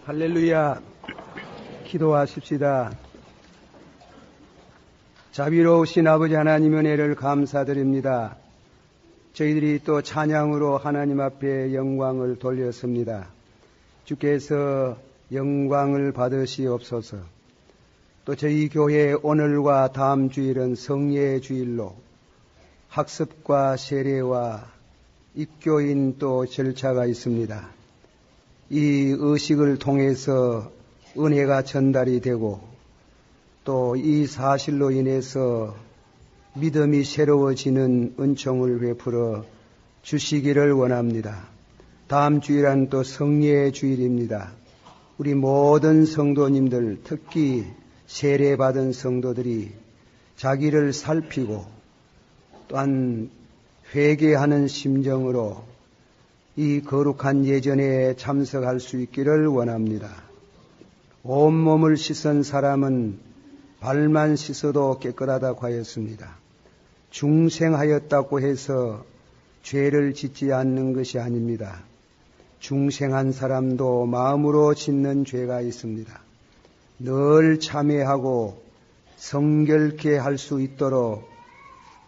할렐루야. 기도하십시다. 자비로우신 아버지 하나님 은혜를 감사드립니다. 저희들이 또 찬양으로 하나님 앞에 영광을 돌렸습니다. 주께서 영광을 받으시옵소서. 또 저희 교회 오늘과 다음 주일은 성례의 주일로 학습과 세례와 입교인 또 절차가 있습니다. 이 의식을 통해서 은혜가 전달이 되고 또 이 사실로 인해서 믿음이 새로워지는 은총을 베풀어 주시기를 원합니다. 다음 주일은 또 성례의 주일입니다. 우리 모든 성도님들, 특히 세례받은 성도들이 자기를 살피고 또한 회개하는 심정으로 이 거룩한 예전에 참석할 수 있기를 원합니다. 온몸을 씻은 사람은 발만 씻어도 깨끗하다고 하였습니다. 중생하였다고 해서 죄를 짓지 않는 것이 아닙니다. 중생한 사람도 마음으로 짓는 죄가 있습니다. 늘 참회하고 성결케 할 수 있도록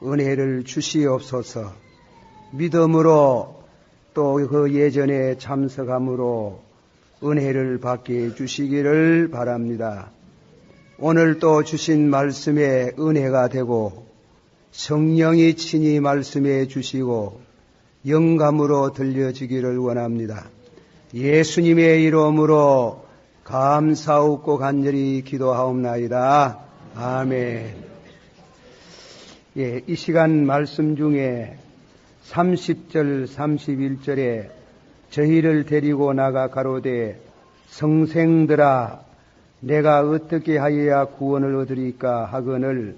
은혜를 주시옵소서. 믿음으로 또 그 예전에 참석함으로 은혜를 받게 해주시기를 바랍니다. 오늘 또 주신 말씀에 은혜가 되고 성령이 친히 말씀해 주시고 영감으로 들려지기를 원합니다. 예수님의 이름으로 감사하고 간절히 기도하옵나이다. 아멘. 이 시간 말씀 중에 30절, 31절에 저희를 데리고 나가 가로되 성생들아 내가 어떻게 하여야 구원을 얻으리까 하거늘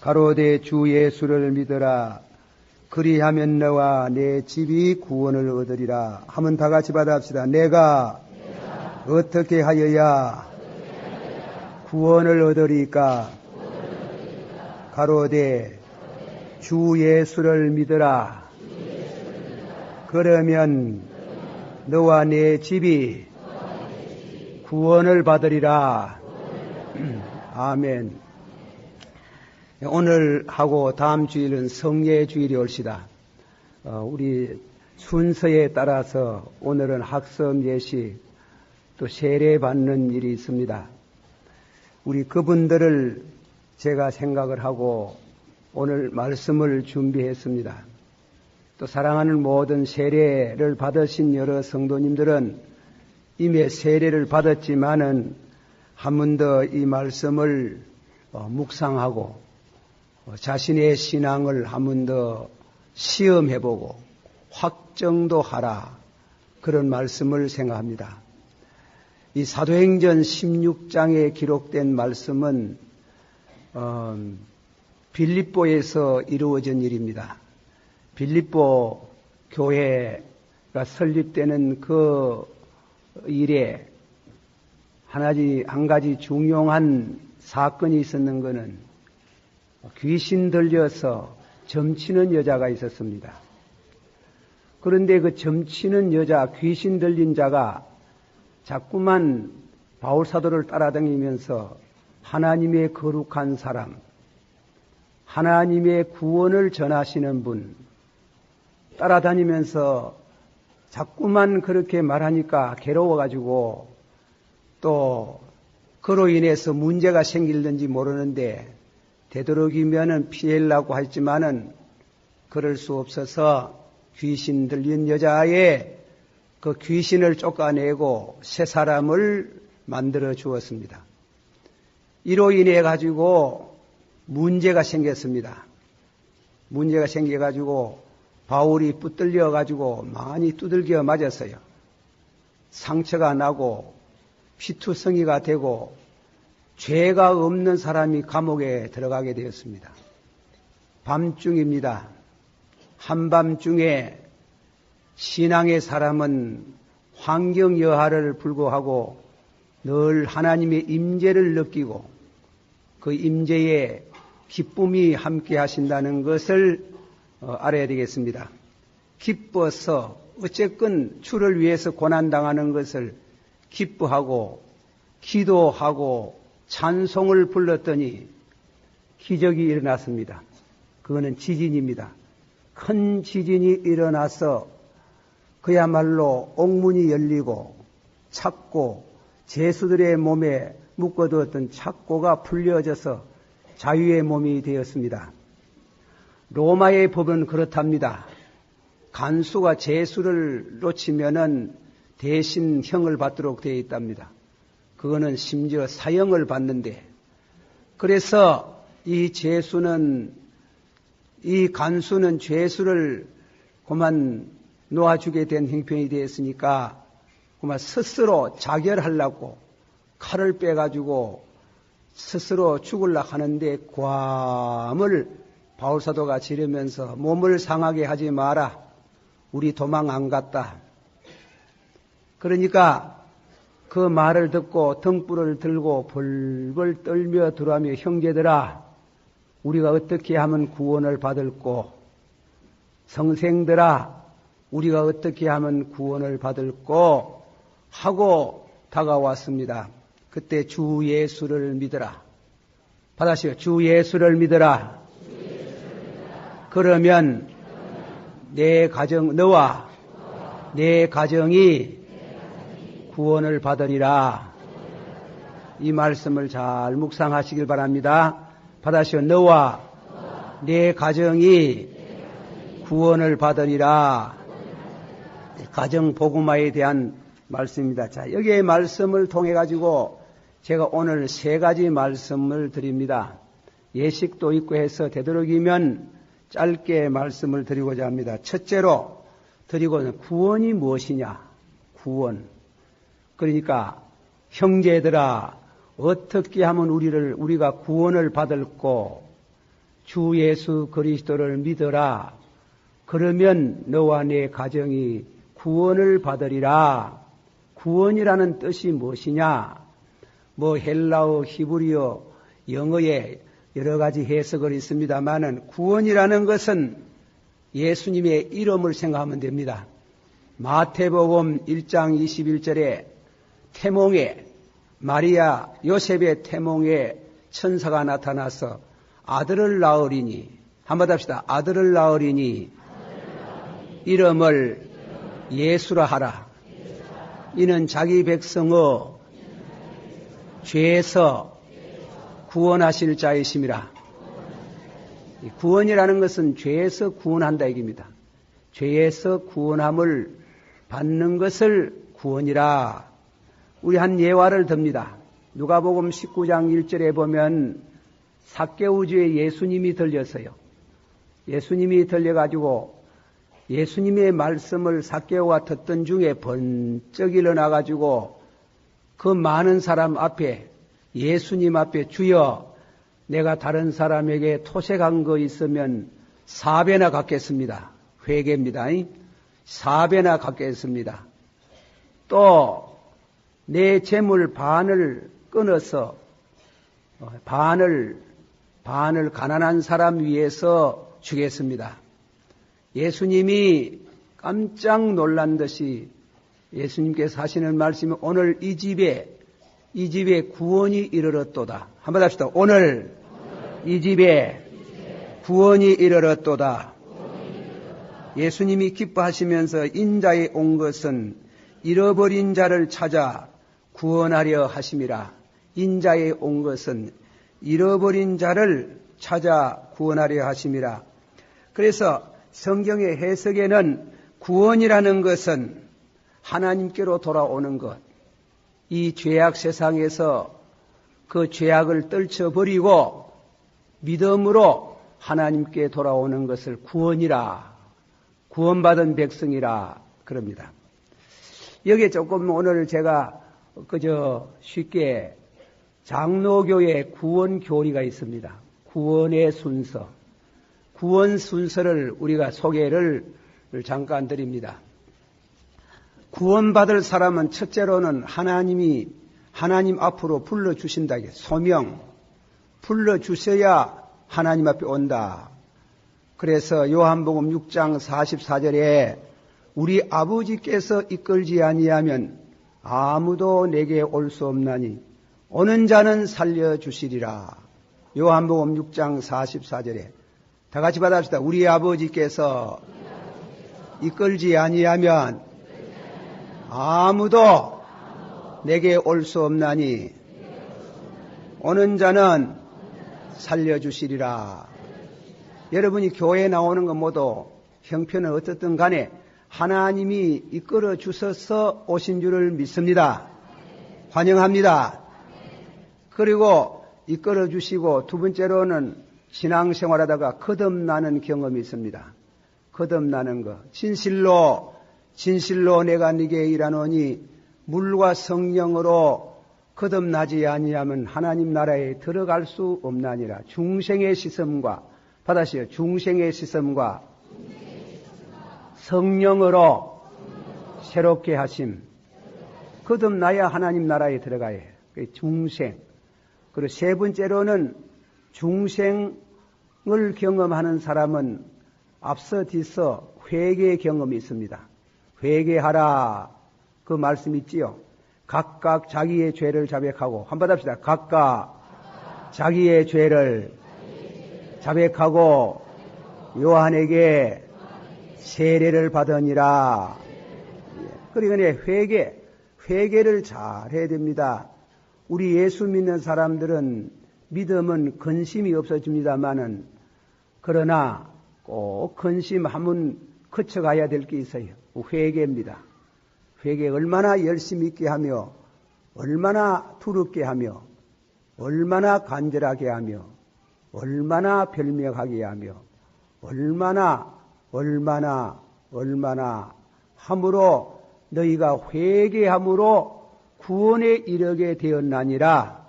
가로되 주 예수를 믿으라 그리하면 너와 내 집이 구원을 얻으리라 하면 다 같이 받아합시다. 내가 어떻게 하여야 구원을 얻으리까 가로되 주 예수를 믿으라. 그러면 너와 내 집이 구원을 받으리라. 아멘. 오늘 하고 다음 주일은 성례 주일이 올시다. 우리 순서에 따라서 오늘은 학습 예식 또 세례 받는 일이 있습니다. 우리 그분들을 제가 생각을 하고 오늘 말씀을 준비했습니다. 또 사랑하는 모든 세례를 받으신 여러 성도님들은 이미 세례를 받았지만은 한 번 더 이 말씀을 묵상하고 자신의 신앙을 한 번 더 시험해보고 확정도 하라 그런 말씀을 생각합니다. 이 사도행전 16장에 기록된 말씀은 빌립보에서 이루어진 일입니다. 빌립보 교회가 설립되는 그 일에 한 가지 중요한 사건이 있었는 것은 귀신 들려서 점치는 여자가 있었습니다. 그런데 그 점치는 여자, 귀신 들린 자가 자꾸만 바울 사도를 따라다니면서 하나님의 거룩한 사람, 하나님의 구원을 전하시는 분 따라다니면서 자꾸만 그렇게 말하니까 괴로워가지고 또 그로 인해서 문제가 생길는지 모르는데 되도록이면은 피하려고 했지만은 그럴 수 없어서 귀신 들린 여자의 그 귀신을 쫓아내고 새 사람을 만들어 주었습니다. 이로 인해 가지고 문제가 생겼습니다. 문제가 생겨가지고 바울이 붙들려가지고 많이 두들겨 맞았어요. 상처가 나고 피투성이가 되고 죄가 없는 사람이 감옥에 들어가게 되었습니다. 밤중입니다. 한밤중에 신앙의 사람은 환경 여하를 불구하고 늘 하나님의 임재를 느끼고 그 임재에 기쁨이 함께 하신다는 것을 알아야 되겠습니다. 기뻐서 어쨌건 주를 위해서 고난당하는 것을 기뻐하고 기도하고 찬송을 불렀더니 기적이 일어났습니다. 그거는 지진입니다. 큰 지진이 일어나서 그야말로 옥문이 열리고 착고, 제수들의 몸에 묶어두었던 착고가 풀려져서 자유의 몸이 되었습니다. 로마의 법은 그렇답니다. 간수가 제수를 놓치면은 대신 형을 받도록 되어 있답니다. 그거는 심지어 사형을 받는데, 그래서 이 간수는 죄수를 그만 놓아주게 된 형편이 되었으니까 그만 스스로 자결하려고 칼을 빼가지고 스스로 죽으려고 하는데 고함을 바울사도가 지르면서 몸을 상하게 하지 마라. 우리 도망 안 갔다. 그러니까 그 말을 듣고 등불을 들고 벌벌 떨며 들어가며 형제들아, 우리가 어떻게 하면 구원을 받을꼬? 성생들아, 우리가 어떻게 하면 구원을 받을꼬? 하고 다가왔습니다. 그때 주 예수를 믿어라. 받아시오. 주 예수를 믿어라. 그러면 너와 내 가정이 구원을 받으리라. 이 말씀을 잘 묵상하시길 바랍니다. 받아시오. 너와 내 가정이 구원을 받으리라. 가정 복음화에 대한 말씀입니다. 자, 여기에 말씀을 통해 가지고 제가 오늘 3가지 말씀을 드립니다. 예식도 있고 해서 되도록이면 짧게 말씀을 드리고자 합니다. 첫째로 드리고는 구원이 무엇이냐? 구원. 그러니까 형제들아, 어떻게 하면 우리가 구원을 받을꼬? 주 예수 그리스도를 믿어라. 그러면 너와 내 가정이 구원을 받으리라. 구원이라는 뜻이 무엇이냐? 헬라어, 히브리어, 영어에 여러 가지 해석을 있습니다만은 구원이라는 것은 예수님의 이름을 생각하면 됩니다. 마태복음 1장 21절에 태몽에 마리아 요셉의 태몽에 천사가 나타나서 아들을 낳으리니, 한번 합시다. 아들을 낳으리니 이름을 예수라 하라. 이는 자기 백성의 죄에서 구원하실 자이심이라. 구원이라는 것은 죄에서 구원한다 얘기입니다. 죄에서 구원함을 받는 것을 구원이라. 우리 한 예화를 듭니다. 누가복음 19장 1절에 보면 삭개오주에 예수님이 들렸어요. 예수님이 들려가지고 예수님의 말씀을 삭개오가 듣던 중에 번쩍 일어나가지고 그 많은 사람 앞에, 예수님 앞에, 주여, 내가 다른 사람에게 토색한 거 있으면 4배나 갚겠습니다. 회개입니다. 4배나 갚겠습니다. 또 내 재물 반을 끊어서 반을 가난한 사람 위해서 주겠습니다. 예수님이 깜짝 놀란 듯이 예수님께서 하시는 말씀이 오늘 이 집에 구원이 이르렀도다. 한번 합시다. 오늘 이 집에 구원이 이르렀도다. 예수님이 기뻐하시면서 인자에 온 것은 잃어버린 자를 찾아 구원하려 하심이라. 인자에 온 것은 잃어버린 자를 찾아 구원하려 하심이라. 그래서 성경의 해석에는 구원이라는 것은 하나님께로 돌아오는 것, 이 죄악 세상에서 그 죄악을 떨쳐버리고 믿음으로 하나님께 돌아오는 것을 구원이라, 구원받은 백성이라 그럽니다. 여기에 조금 오늘 제가 쉽게 장로교의 구원 교리가 있습니다. 구원의 순서. 구원 순서를 우리가 소개를 잠깐 드립니다. 구원받을 사람은 첫째로는 하나님 앞으로 불러주신다. 소명. 불러주셔야 하나님 앞에 온다. 그래서 요한복음 6장 44절에 우리 아버지께서 이끌지 아니하면 아무도 내게 올 수 없나니 오는 자는 살려주시리라. 요한복음 6장 44절에 다 같이 받아봅시다. 우리 아버지께서 이끌지 아니하면 아무도 내게 올 수 없나니 오는 자는 살려주시리라. 여러분이 교회에 나오는 것 모두 형편은 어떻든 간에 하나님이 이끌어 주셔서 오신 줄을 믿습니다. 환영합니다. 그리고 이끌어 주시고 두 번째로는 신앙생활하다가 거듭나는 경험이 있습니다. 거듭나는 것. 진실로 내가 네게 일하노니 물과 성령으로 거듭나지 아니하면 하나님 나라에 들어갈 수 없나니라. 중생의 시험과 받으시오. 중생의 시험과 성령으로 새롭게 하심. 거듭나야 하나님 나라에 들어가야 해요. 중생. 그리고 세 번째로는 중생을 경험하는 사람은 앞서 뒤서 회개 경험이 있습니다. 회개하라. 그 말씀 있지요. 각각 자기의 죄를 자백하고 한번 합시다. 각각 자기의 죄를 자백하고 요한에게 세례를 받으니라. 그러니까 회개를 잘 해야 됩니다. 우리 예수 믿는 사람들은 믿음은 근심이 없어집니다마는 그러나 꼭 근심하면 거쳐가야 될 게 있어요. 회개입니다. 회개 얼마나 열심히 있게 하며 얼마나 두렵게 하며 얼마나 간절하게 하며 얼마나 별명하게 하며 얼마나 함으로 너희가 회개함으로 구원에 이르게 되었나니라.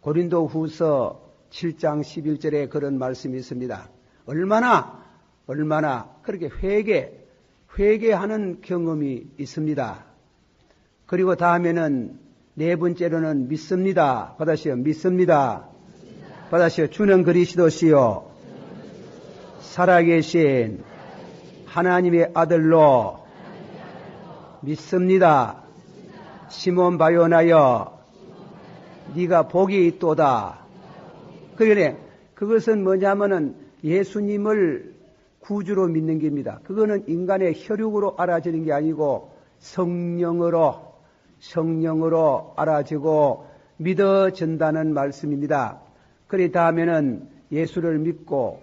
고린도 후서 7장 11절에 그런 말씀이 있습니다. 얼마나 그렇게 회개하는 경험이 있습니다. 그리고 다음에는 네 번째로는 믿습니다. 받으시오. 믿습니다. 받으시오. 주는 그리스도시요 살아계신 하나님의 아들로 믿습니다. 시몬 바요나여 네가 복이 있도다. 그러네. 그것은 뭐냐면은 예수님을 구주로 믿는 겁니다. 그거는 인간의 혈육으로 알아지는 게 아니고 성령으로 알아지고 믿어진다는 말씀입니다. 그래 다음에는 예수를 믿고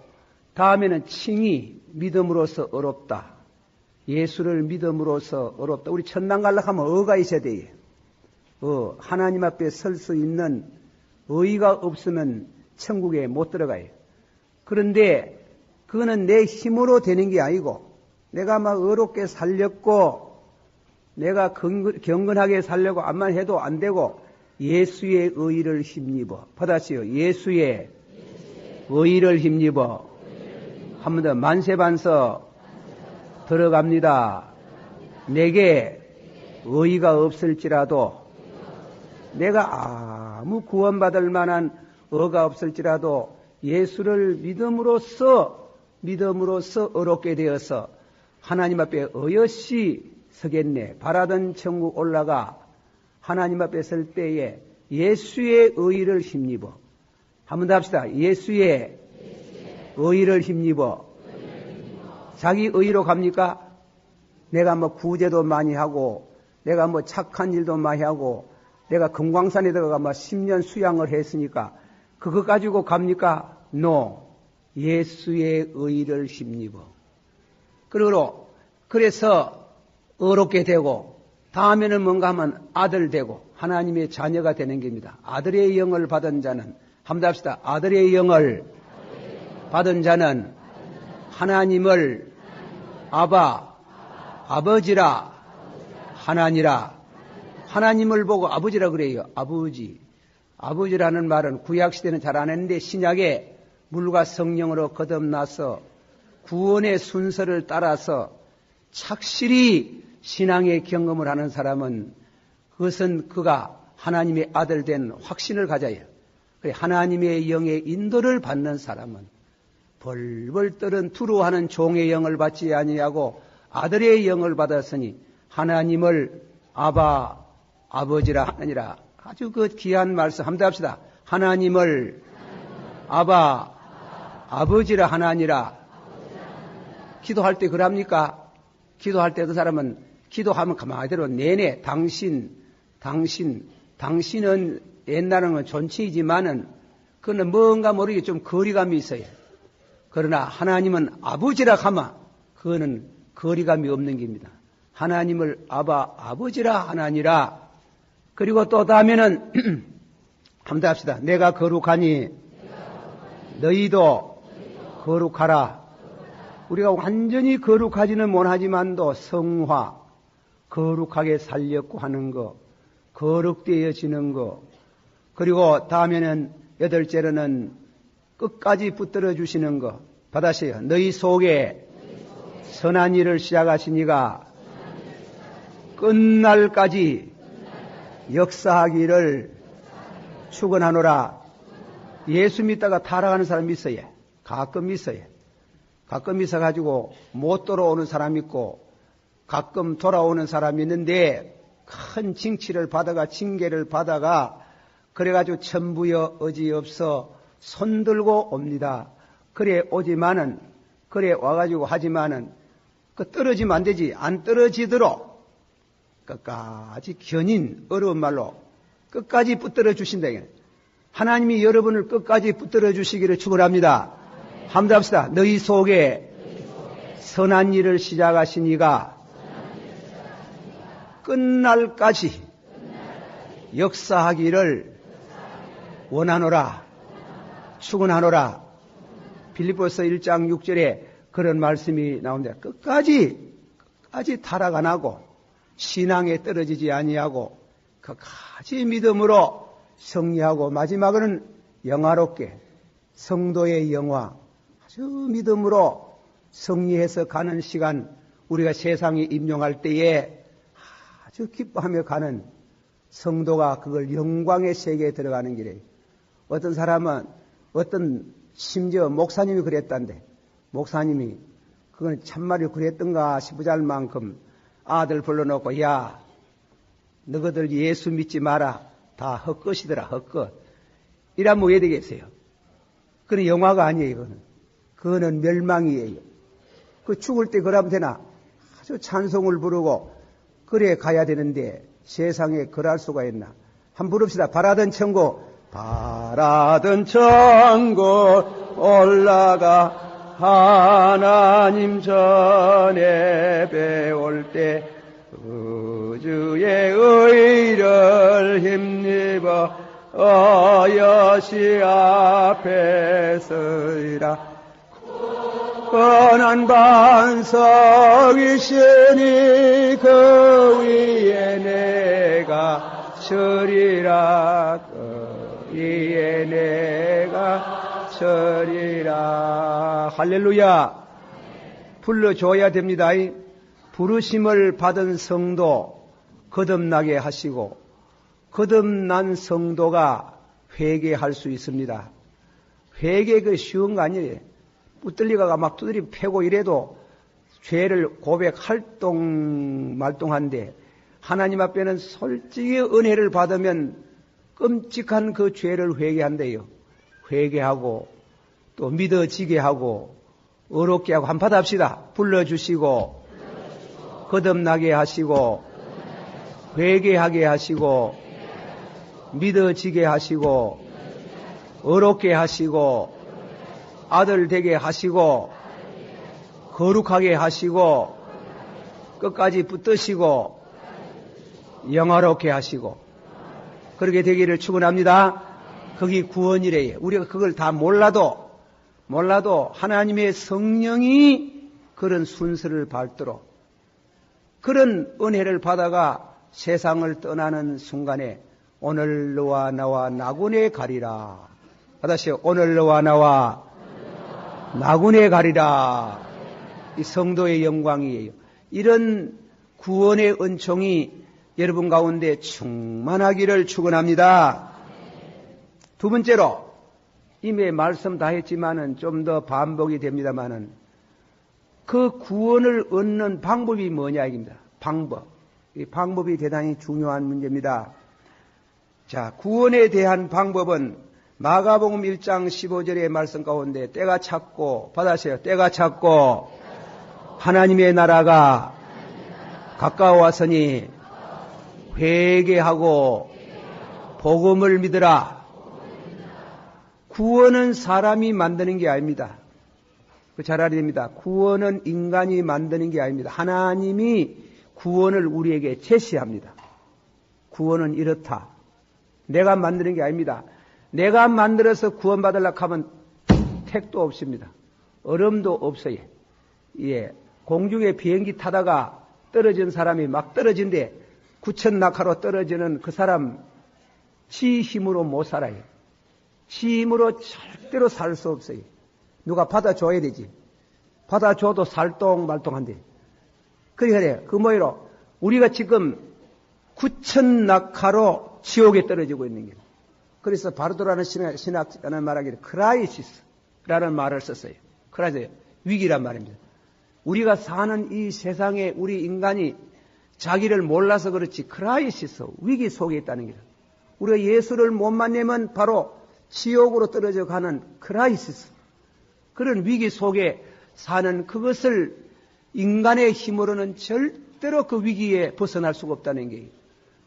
다음에는 칭이 믿음으로써 어렵다. 예수를 믿음으로써 어렵다. 우리 천당 갈락하면 어가 있어야 돼요. 하나님 앞에 설 수 있는 의가 없으면 천국에 못 들어가요. 그런데 그거는 내 힘으로 되는 게 아니고 내가 막 어렵게 살렸고 내가 경건하게 살려고 암만 해도 안 되고 예수의 의를 힘입어. 받았어요. 예수의 의를 힘입어. 한 번 더 만세반서 들어갑니다. 내게 의가 없을지라도 내가 아무 구원받을 만한 의가 없을지라도 예수를 믿음으로써 어렵게 되어서 하나님 앞에 어여시 서겠네. 바라던 천국 올라가 하나님 앞에 설 때에 예수의 의를 힘입어. 한번 더 합시다. 예수의 의를 힘입어. 자기 의로 갑니까? 내가 뭐 구제도 많이 하고 내가 뭐 착한 일도 많이 하고 내가 금광산에 들어가 뭐 10년 수양을 했으니까 그거 가지고 갑니까? No. 예수의 의를 힘입어. 그래서 어렵게 되고 다음에는 뭔가 하면 아들 되고 하나님의 자녀가 되는 겁니다. 아들의 영을 받은 자는 한번 합시다. 아들의 영을 받은 자는 하나님을 아버지라 하나니라. 하나님을 보고 아버지라 그래요. 아버지라는 말은 구약시대는 잘 안 했는데 신약에 물과 성령으로 거듭나서 구원의 순서를 따라서 착실히 신앙의 경험을 하는 사람은 그것은 그가 하나님의 아들 된 확신을 가져요. 하나님의 영의 인도를 받는 사람은 벌벌 떠는 두루하는 종의 영을 받지 아니하고 아들의 영을 받았으니 하나님을 아버지라 하느니라. 아주 그 귀한 말씀 한번 합시다. 하나님을 아버지라 하나니라. 기도할 때 그럽니까? 기도할 때 그 사람은 기도하면 가만히대로 내내 당신은 옛날에는 존칭이지만은 그는 뭔가 모르게 좀 거리감이 있어요. 그러나 하나님은 아버지라 하면 그거는 거리감이 없는 겁니다. 하나님을 아버지라 하나니라. 그리고 또 다음에는 한번 합시다. 내가 거룩하니 너희도 거룩하라. 우리가 완전히 거룩하지는 못하지만도 성화, 거룩하게 살려고 하는 거, 거룩되어지는 거, 그리고 다음에는 여덟째로는 끝까지 붙들어 주시는 거 받으세요. 너희 속에 선한 일을 시작하시니가 끝날까지 역사하기를 축원하노라. 예수 믿다가 타락하는 사람이 있어요. 가끔 있어요. 가끔 있어가지고 못 돌아오는 사람이 있고 가끔 돌아오는 사람이 있는데 큰 징치를 받아가 징계를 받아가 그래가지고 천부여 어지없어 손들고 옵니다. 그래 오지만은 그래 와가지고 하지만은 그 떨어지면 안 되지. 안 떨어지도록 끝까지 견인 어려운 말로 끝까지 붙들어 주신다. 하나님이 여러분을 끝까지 붙들어 주시기를 축원합니다. 한번 합시다. 너희 속에 선한 일을 시작하시니가 끝날까지 역사하기를 원하노라. 축원하노라. 빌립보서 1장 6절에 그런 말씀이 나옵니다. 끝까지 타락 안 하고 신앙에 떨어지지 아니하고 끝까지 믿음으로 승리하고 마지막은 영화롭게 성도의 영화 아주 믿음으로 승리해서 가는 시간 우리가 세상에 임용할 때에 아주 기뻐하며 가는 성도가 그걸 영광의 세계에 들어가는 길이에요. 어떤 사람은 심지어 목사님이 그랬단데 목사님이 그건 참말로 그랬던가 싶을 만큼 아들 불러놓고 야 너희들 예수 믿지 마라. 다 헛것이더라. 헛것. 이러면 왜 되겠어요? 그건 영화가 아니에요. 그거는 멸망이에요. 그 죽을 때 그러면 되나? 아주 찬송을 부르고 그래 가야 되는데 세상에 그럴 수가 있나? 한번 부릅시다. 바라던 천국 올라가 하나님 전에 배울 때 우주의 의를 힘입어 어여시 앞에 서리라. 뻔한 반석이시니 그 위에 내가 서리라. 그 위에 내가 서리라. 할렐루야. 불러줘야 됩니다. 부르심을 받은 성도 거듭나게 하시고 거듭난 성도가 회개할 수 있습니다. 회개 그 쉬운 거 아니에요. 붙들리가가 막 두드리 패고 이래도 죄를 고백할 말동한데 하나님 앞에는 솔직히 은혜를 받으면 끔찍한 그 죄를 회개한대요. 회개하고 또 믿어지게 하고 어렵게 하고 한번 받아합시다. 불러주시고 거듭나게 하시고 회개하게 하시고 믿어지게 하시고 어렵게 하시고 아들 되게 하시고 거룩하게 하시고 끝까지 붙드시고 영화롭게 하시고 그렇게 되기를 축원합니다. 그게 구원이래요. 우리가 그걸 다 몰라도 하나님의 성령이 그런 순서를 밟도록 그런 은혜를 받아가 세상을 떠나는 순간에 오늘 너와 나와 나군에 가리라. 다시 오늘 너와 나와 나군에 가리라. 이 성도의 영광이에요. 이런 구원의 은총이 여러분 가운데 충만하기를 축원합니다. 두 번째로 이미 말씀 다 했지만은 좀 더 반복이 됩니다만은 그 구원을 얻는 방법이 뭐냐 입니다. 방법. 이 방법이 대단히 중요한 문제입니다. 자, 구원에 대한 방법은 마가복음 1장 15절의 말씀 가운데 때가 찼고, 받아세요. 때가 찼고 하나님의 나라가 가까워왔으니 회개하고 복음을 믿으라. 구원은 사람이 만드는 게 아닙니다. 잘 알아야 됩니다. 구원은 인간이 만드는 게 아닙니다. 하나님이 구원을 우리에게 제시합니다. 구원은 이렇다. 내가 만드는 게 아닙니다. 내가 만들어서 구원받으려고 하면 택도 없습니다. 얼음도 없어요. 예. 공중에 비행기 타다가 떨어진 사람이 막 떨어진데 9천 낙하로 떨어지는 그 사람 지 힘으로 못 살아요. 지 힘으로 절대로 살 수 없어요. 누가 받아줘야 되지. 받아줘도 살똥말똥한데. 그래. 그 뭐예요? 우리가 지금 9천 낙하로 지옥에 떨어지고 있는 게. 그래서 바르도라는 신학자는 말하기를 크라이시스라는 말을 썼어요. 크라이시스, 위기란 말입니다. 우리가 사는 이 세상에 우리 인간이 자기를 몰라서 그렇지 크라이시스, 위기 속에 있다는 거예요. 우리가 예수를 못 만나면 바로 지옥으로 떨어져 가는 크라이시스, 그런 위기 속에 사는 그것을 인간의 힘으로는 절대로 그 위기에 벗어날 수가 없다는 거예요.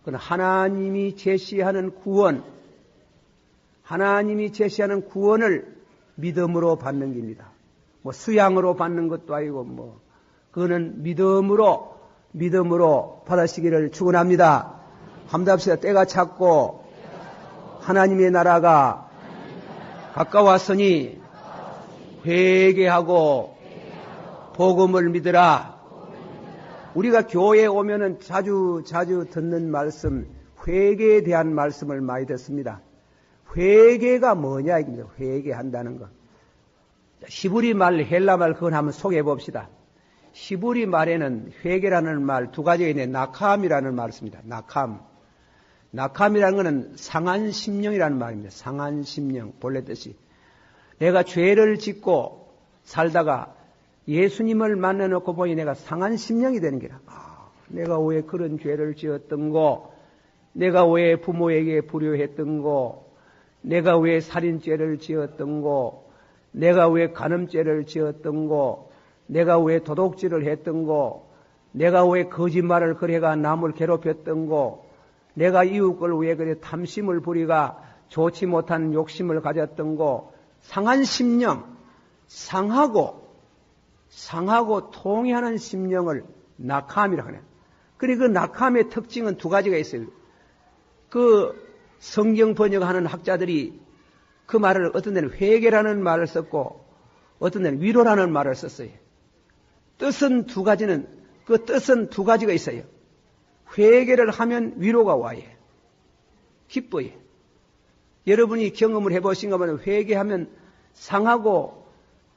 그건 하나님이 제시하는 구원, 하나님이 제시하는 구원을 믿음으로 받는 겁니다. 뭐 수양으로 받는 것도 아니고 그거는 믿음으로 받으시기를 축원합니다. 함께 합시다. 때가 찼고 하나님의 나라가 가까웠으니 회개하고 복음을 믿으라. 우리가 교회에 오면은 자주 듣는 말씀, 회개에 대한 말씀을 많이 듣습니다. 회개가 뭐냐 이겁니다. 회개한다는 것. 히브리 말, 헬라 말 그건 한번 소개해 봅시다. 히브리 말에는 회개라는 말 두 가지가 있는데 나캄이라는 말을 씁니다. 나캄이라는 것은 상한 심령이라는 말입니다. 상한 심령, 본래 뜻이. 내가 죄를 짓고 살다가 예수님을 만나놓고 보니 내가 상한 심령이 되는 게라. 내가 왜 그런 죄를 지었던 거, 내가 왜 부모에게 불효했던 거, 내가 왜 살인죄를 지었던 거, 내가 왜 간음죄를 지었던 거, 내가 왜 도둑질을 했던 거, 내가 왜 거짓말을 그래가 남을 괴롭혔던 거, 내가 이웃을 왜 그래 탐심을 부리가 좋지 못한 욕심을 가졌던 거, 상한 심령, 상하고 통해하는 심령을 낙함이라고 해요. 그리고 그 낙함의 특징은 두 가지가 있어요. 그 성경 번역하는 학자들이 그 말을 어떤 데는 회개라는 말을 썼고 어떤 데는 위로라는 말을 썼어요. 뜻은 두 가지가 있어요. 회개를 하면 위로가 와요. 기뻐요. 여러분이 경험을 해보신 거 보면 회개하면 상하고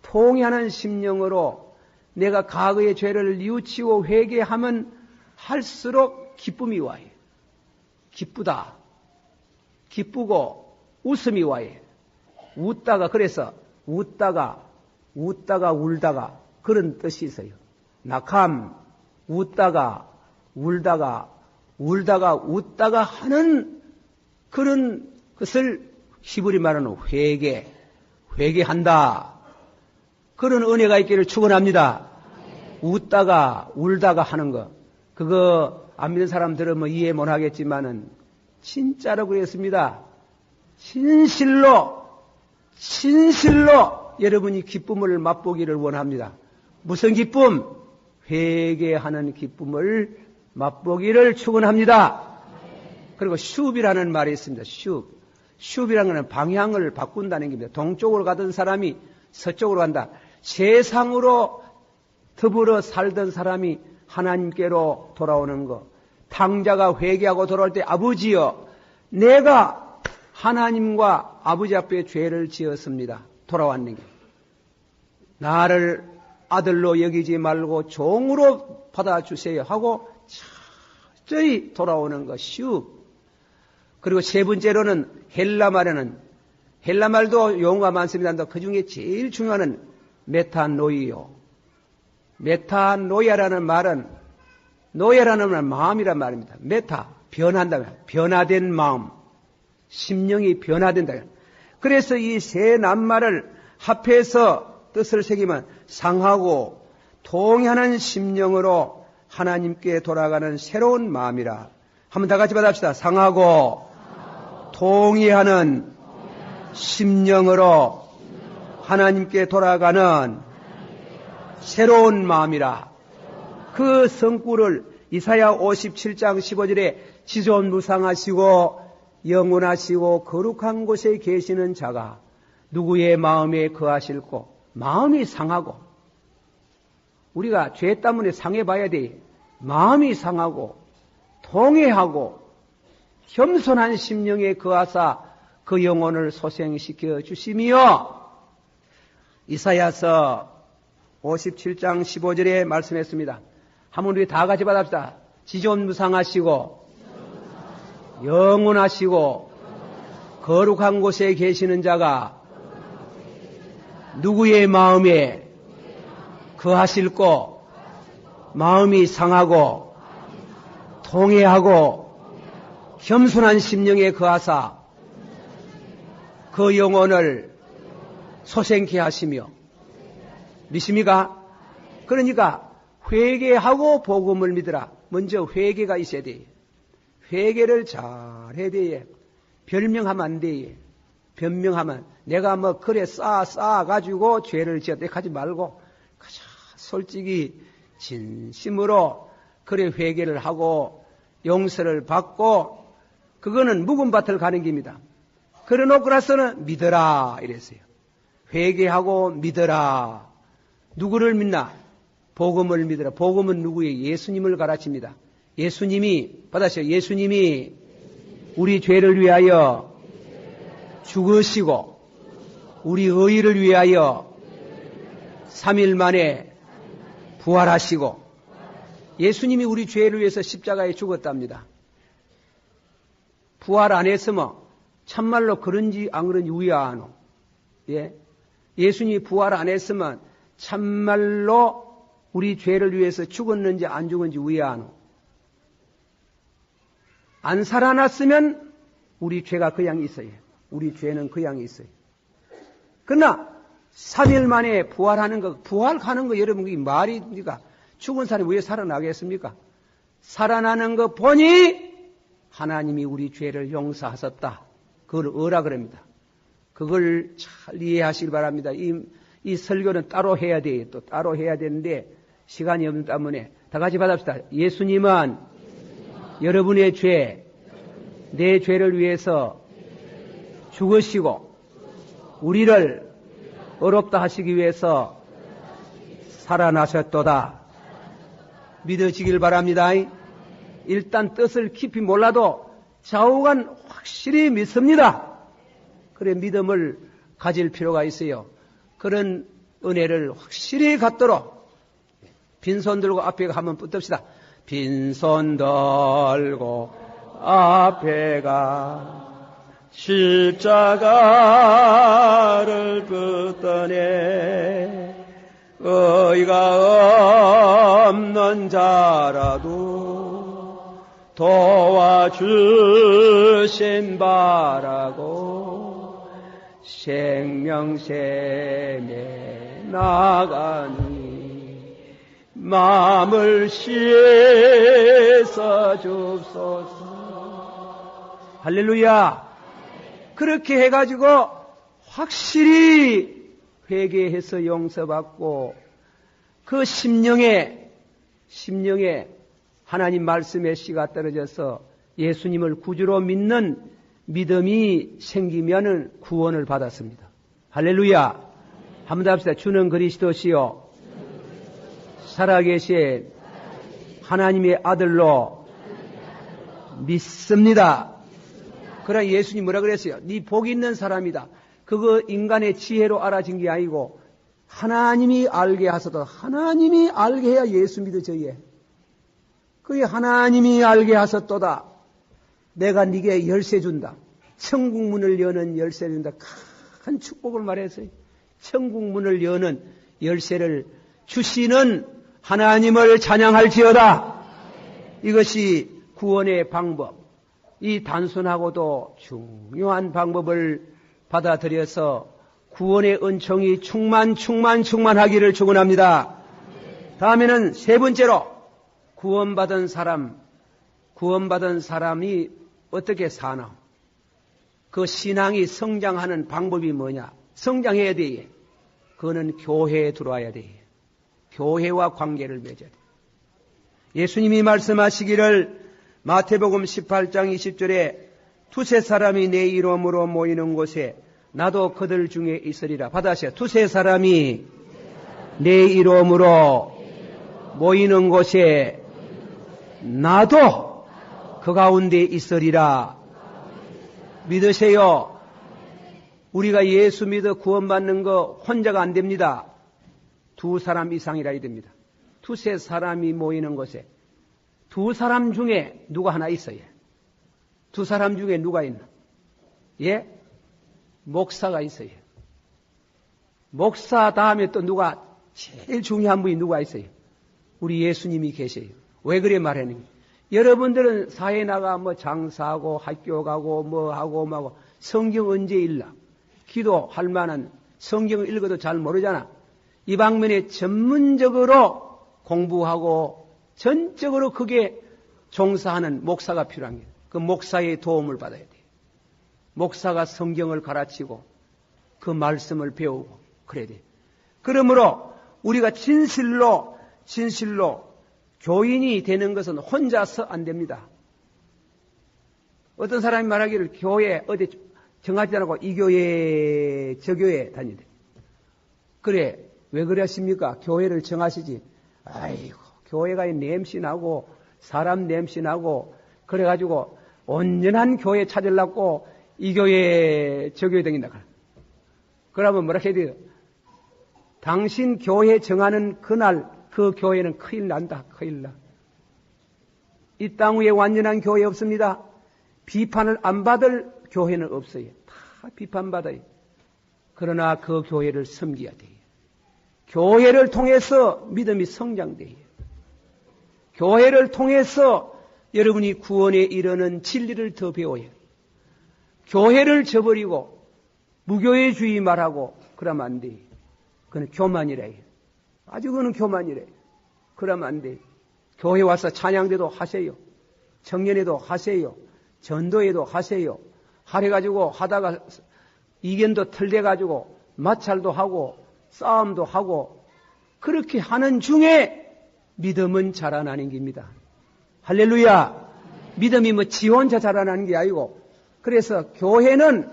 통해하는 심령으로 내가 과거의 죄를 뉘우치고 회개하면 할수록 기쁨이 와요. 기쁘다. 기쁘고 웃음이 와요. 그래서 웃다가 울다가 그런 뜻이 있어요. 낙함, 웃다가 울다가 웃다가 하는 그런 것을 히브리 말하는 회개한다. 그런 은혜가 있기를 축원합니다. 웃다가 울다가 하는 거. 그거 안 믿는 사람들은 이해 못 하겠지만은 진짜로 그랬습니다. 진실로 여러분이 기쁨을 맛보기를 원합니다. 무슨 기쁨? 회개하는 기쁨을 맛보기를 축원합니다. 그리고 슈비라는 말이 있습니다. 슈비라는 것은 방향을 바꾼다는 겁니다. 동쪽으로 가던 사람이 서쪽으로 간다. 세상으로 더불어 살던 사람이 하나님께로 돌아오는 것. 탕자가 회개하고 돌아올 때 아버지여 내가 하나님과 아버지 앞에 죄를 지었습니다. 돌아왔는 게. 나를 아들로 여기지 말고 종으로 받아주세요 하고 철저히 돌아오는 것. 그리고 세 번째로는 헬라 말도 용어가 많습니다. 그 중에 제일 중요한 메타노이아라는 말은 노예라는 말은 마음이란 말입니다. 메타, 변한다면 변화된 마음, 심령이 변화된다. 그래서 이 세 낱말을 합해서 뜻을 새기면 상하고 동의하는 심령으로 하나님께 돌아가는 새로운 마음이라. 한번 다 같이 받아봅시다. 상하고 동의하는 심령으로 하나님께 돌아가는 새로운 마음이라. 그 성구를 이사야 57장 15절에 지존무상하시고 영원하시고 거룩한 곳에 계시는 자가 누구의 마음에 거하실고. 마음이 상하고, 우리가 죄 때문에 상해봐야 돼. 마음이 상하고 동해하고 겸손한 심령에 거하사 그 영혼을 소생시켜 주시며. 이사야서 57장 15절에 말씀했습니다. 한번 우리 다 같이 받읍시다. 지존무상하시고 영원하시고 거룩한 곳에 계시는 자가 누구의 마음에 거하실고 마음이 상하고 통회하고 겸손한 심령에 거하사 그 영혼을 소생케 하시며. 믿습니까? 그러니까 회개하고 복음을 믿으라. 먼저 회개가 있어야 돼. 회개를 잘 해야 돼. 변명하면 안 돼. 변명하면 내가 뭐 그래 쌓아가지고 죄를 지었다 하지 말고 그저 솔직히 진심으로 그래 회개를 하고 용서를 받고 그거는 묵은 밭을 가는 길입니다. 그래놓고 나서는 믿어라 이랬어요. 회개하고 믿어라. 누구를 믿나? 복음을 믿어라. 복음은 누구예요? 예수님을 가르칩니다. 예수님이 받아셔. 예수님이 우리 죄를 위하여 죽으시고 우리 의의를 위하여 3일 만에 부활하시고. 예수님이 우리 죄를 위해서 십자가에 죽었답니다. 부활 안 했으면 참말로 그런지 안 그런지 우야하노. 예? 예수님이 부활 안 했으면 참말로 우리 죄를 위해서 죽었는지 안 죽었는지 우야하노. 안 살아났으면 우리 죄가 그냥 있어요. 우리 죄는 그냥 있어요. 그러나 3일 만에 부활하는 거, 부활하는 거 여러분 그게 말입니까? 죽은 사람이 왜 살아나겠습니까? 살아나는 거 보니 하나님이 우리 죄를 용서하셨다. 그걸 어라 그럽니다. 그걸 잘 이해하시길 바랍니다. 이 설교는 따로 해야 돼요. 또 따로 해야 되는데 시간이 없는 때문에 다 같이 받읍시다. 예수님은 여러분의 죄, 내 죄를 위해서 죽으시고 우리를 의롭다 하시기 위해서 살아나셨도다. 믿어지길 바랍니다. 일단 뜻을 깊이 몰라도 좌우간 확실히 믿습니다. 그래 믿음을 가질 필요가 있어요. 그런 은혜를 확실히 갖도록 빈손 들고 앞에 한번 붙읍시다. 빈손 들고 앞에 가 십자가를 붙드네. 의가 없는 자라도 도와주신 바라고 생명샘에 나가니 마음을 씻어 줍소서. 할렐루야. 그렇게 해가지고 확실히 회개해서 용서받고 그 심령에 하나님 말씀의 씨가 떨어져서 예수님을 구주로 믿는 믿음이 생기면은 구원을 받았습니다. 할렐루야. 한번 더 합시다. 주는 그리스도시요 살아계신 하나님의 아들로 믿습니다. 그러나 예수님 뭐라 그랬어요? 네 복 있는 사람이다. 그거 인간의 지혜로 알아진 게 아니고 하나님이 알게 하소서. 하나님이 알게 해야 예수 믿어져요. 그게 하나님이 알게 하셨도다. 내가 네게 열쇠 준다. 천국 문을 여는 열쇠 준다. 큰 축복을 말했어요. 천국 문을 여는 열쇠를 주시는 하나님을 찬양할지어다. 이것이 구원의 방법, 이 단순하고도 중요한 방법을 받아들여서 구원의 은총이 충만하기를 축원합니다. 다음에는 세 번째로 구원받은 사람이 어떻게 사나? 그 신앙이 성장하는 방법이 뭐냐? 성장해야 돼. 그거는 교회에 들어와야 돼. 교회와 관계를 맺어야 돼. 예수님이 말씀하시기를 마태복음 18장 20절에 두세 사람이 내 이름으로 모이는 곳에 나도 그들 중에 있으리라. 받아하세요. 두세 사람이 내 이름으로 모이는 곳에 나도 그 가운데 있으리라. 믿으세요. 우리가 예수 믿어 구원받는 거 혼자가 안 됩니다. 두 사람 이상이라 해야 됩니다. 두세 사람이 모이는 곳에 두 사람 중에 누가 하나 있어요. 두 사람 중에 누가 있나? 예? 목사가 있어요. 목사 다음에 또 누가 제일 중요한 분이 누가 있어요? 우리 예수님이 계세요. 왜 그래 말하는 거예요? 여러분들은 사회 나가 뭐 장사하고 학교 가고 뭐 하고 뭐하고 성경 언제 읽나? 기도할 만한 성경을 읽어도 잘 모르잖아. 이 방면에 전문적으로 공부하고 전적으로 그게 종사하는 목사가 필요한 거예요. 그 목사의 도움을 받아야 돼요. 목사가 성경을 가르치고 그 말씀을 배우고 그래야 돼요. 그러므로 우리가 진실로 교인이 되는 것은 혼자서 안 됩니다. 어떤 사람이 말하기를 교회 어디 정하지 않고 이 교회 저 교회 다니대. 그래 왜 그러십니까? 교회를 정하시지. 아이고 교회가 냄새나고 사람 냄새나고 그래가지고 온전한 교회 찾으려고 이 교회 저 교회 다닌다. 그러면 뭐라 해야 돼요? 당신 교회 정하는 그날 그 교회는 큰일 난다. 큰일 나. 이 땅 위에 완전한 교회 없습니다. 비판을 안 받을 교회는 없어요. 다 비판받아요. 그러나 그 교회를 섬겨야 돼요. 교회를 통해서 믿음이 성장돼요. 교회를 통해서 여러분이 구원에 이르는 진리를 더 배워요. 교회를 저버리고 무교회주의 말하고 그러면 안 돼요. 그건 교만이래요. 아주 그거는 교만이래요. 그러면 안 돼요. 교회 와서 찬양대도 하세요. 청년회도 하세요. 전도회도 하세요. 하래가지고 하다가 이견도 털대가지고 마찰도 하고 싸움도 하고 그렇게 하는 중에 믿음은 자라나는 겁니다. 할렐루야. 믿음이 뭐 지 혼자 자라나는 게 아니고 그래서 교회는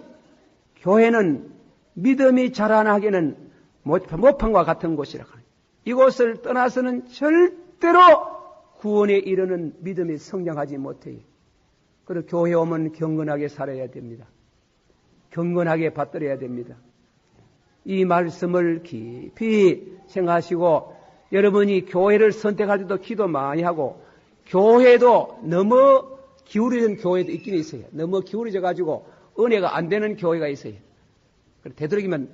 믿음이 자라나기는 모판과 같은 곳이라고 합니다. 이곳을 떠나서는 절대로 구원에 이르는 믿음이 성장하지 못해요. 그리고 교회 오면 경건하게 살아야 됩니다. 경건하게 받들어야 됩니다. 이 말씀을 깊이 생각하시고 여러분이 교회를 선택할 때도 기도 많이 하고 교회도 너무 기울어진 교회도 있긴 있어요. 너무 기울어져 가지고 은혜가 안 되는 교회가 있어요. 되도록이면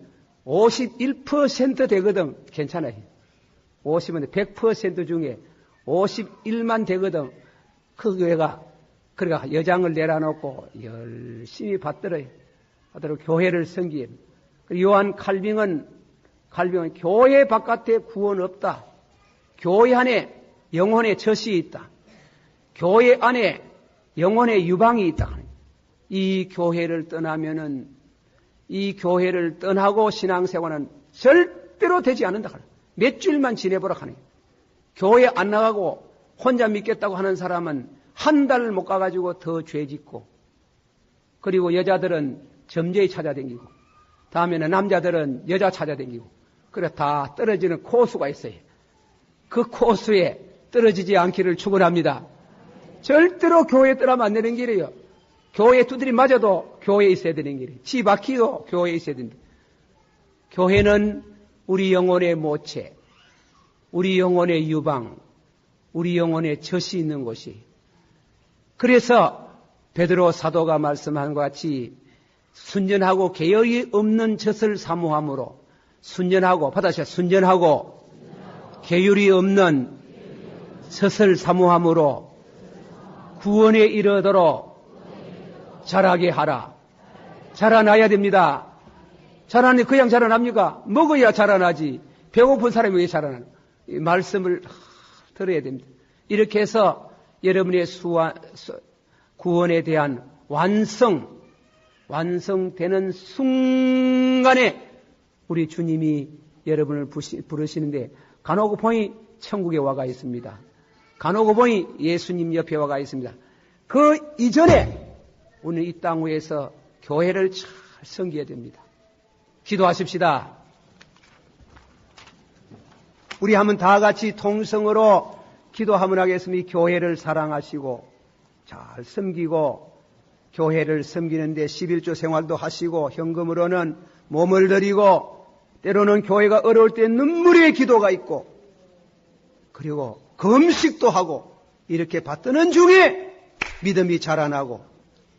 51% 되거든 괜찮아요. 50은 100% 중에 51만 되거든 그 교회가 그러니까 여장을 내려놓고 열심히 받들어요. 교회를 섬기는. 요한 칼빙은 교회 바깥에 구원 없다. 교회 안에 영혼의 젖이 있다. 교회 안에 영혼의 유방이 있다. 이 교회를 떠나면은 이 교회를 떠나고 신앙생활은 절대로 되지 않는다. 몇 주일만 지내보라 하네. 교회 안 나가고 혼자 믿겠다고 하는 사람은 한 달 못 가가지고 더 죄짓고 그리고 여자들은 점쟁이 찾아다니고 다음에는 남자들은 여자 찾아다니고 그래 다 떨어지는 코수가 있어요. 그 코수에 떨어지지 않기를 축원합니다. 절대로 교회에 떠나면 안 되는 길이에요. 교회 두드리 맞아도 교회에 있어야 되는 길이에요. 지 박히도 교회에 있어야 된다. 교회는 우리 영혼의 모체, 우리 영혼의 유방, 우리 영혼의 젖이 있는 곳이. 그래서 베드로 사도가 말씀한 것 같이 순전하고 계열이 없는 젖을 사모함으로 순전하고 받아주세요. 순전하고 계율이 없는 젖을 사모함으로 구원에 이르도록 자라게 하라. 자라나야 됩니다. 자라니 그냥 자라납니까? 먹어야 자라나지. 배고픈 사람이 왜 자라나? 이 말씀을 들어야 됩니다. 이렇게 해서 여러분의 구원에 대한 완성되는 순간에 우리 주님이 여러분을 부르시는데, 간혹 보니 천국에 와가 있습니다. 간혹 보니 예수님 옆에 와가 있습니다. 그 이전에 오늘 이 땅 위에서 교회를 잘 섬겨야 됩니다. 기도하십시다. 우리 한번 다 같이 통성으로 기도하면 하겠습니다. 교회를 사랑하시고 잘 섬기고 교회를 섬기는데 11조 생활도 하시고 현금으로는 몸을 드리고 때로는 교회가 어려울 때 눈물의 기도가 있고 그리고 금식도 하고 이렇게 받드는 중에 믿음이 자라나고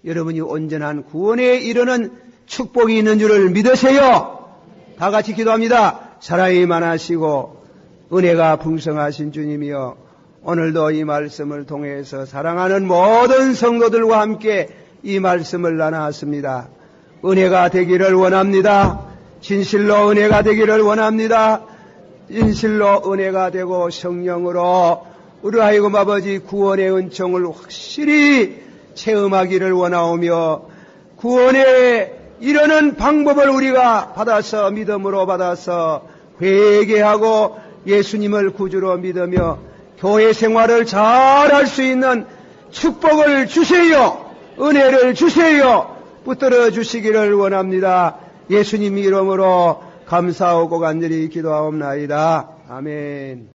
여러분이 온전한 구원에 이르는 축복이 있는 줄을 믿으세요. 다 같이 기도합니다. 사랑이 많으시고 은혜가 풍성하신 주님이여, 오늘도 이 말씀을 통해서 사랑하는 모든 성도들과 함께 이 말씀을 나눴습니다. 은혜가 되기를 원합니다. 진실로 은혜가 되기를 원합니다. 진실로 은혜가 되고 성령으로 우리 하여금 아버지 구원의 은총을 확실히 체험하기를 원하오며 구원에 이르는 방법을 우리가 받아서 믿음으로 받아서 회개하고 예수님을 구주로 믿으며 교회 생활을 잘할 수 있는 축복을 주세요. 은혜를 주세요. 붙들어 주시기를 원합니다. 예수님 이름으로 감사하고 간절히 기도하옵나이다. 아멘.